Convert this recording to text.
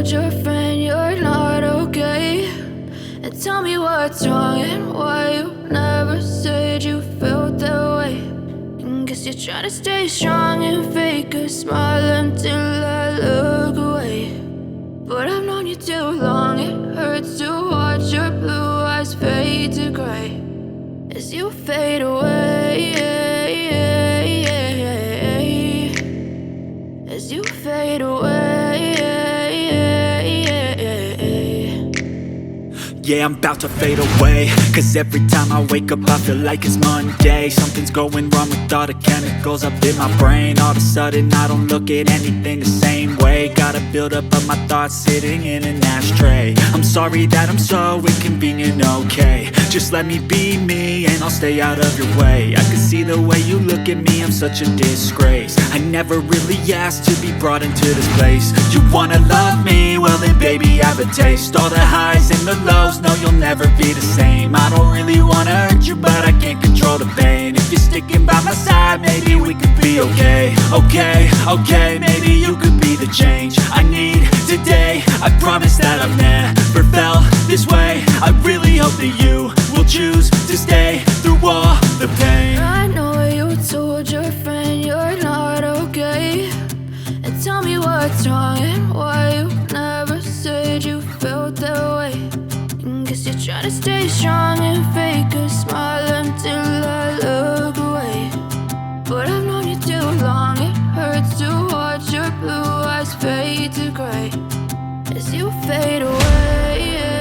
told your friend you're not okay? And tell me what's wrong and why you never said you felt that way. And guess you're trying to stay strong and fake a smile until I look away. But I've known you too long, it hurts to watch your blue eyes fade to gray as you fade away, as you fade away. Yeah, I'm about to fade away, cause every time I wake up I feel like it's Monday. Something's going wrong with all the chemicals up in my brain. All of a sudden I don't look at anything the same way. Gotta build up of my thoughts sitting in an ashtray. I'm sorry that I'm so inconvenient, okay? Just let me be me and I'll stay out of your way. I can see the way you look at me, I'm such a disgrace. I never really asked to be brought into this place. You wanna love me? Well then baby I have a taste. All the highs and the lows, no you'll never be the same. I don't really wanna hurt you but I can't control the pain. If you're sticking by my side maybe we could be okay. Okay, maybe you could be the change I need today. I promise that I've never felt this way. I really hope that you will choose to stay through all the pain. I know you told your friend you're not okay. And tell me what's wrong and why you never said you felt that way. And guess you're trying to stay strong and fake a smile until I look away. But I've known you too long, it hurts to watch your blue eyes fade to gray as you fade away.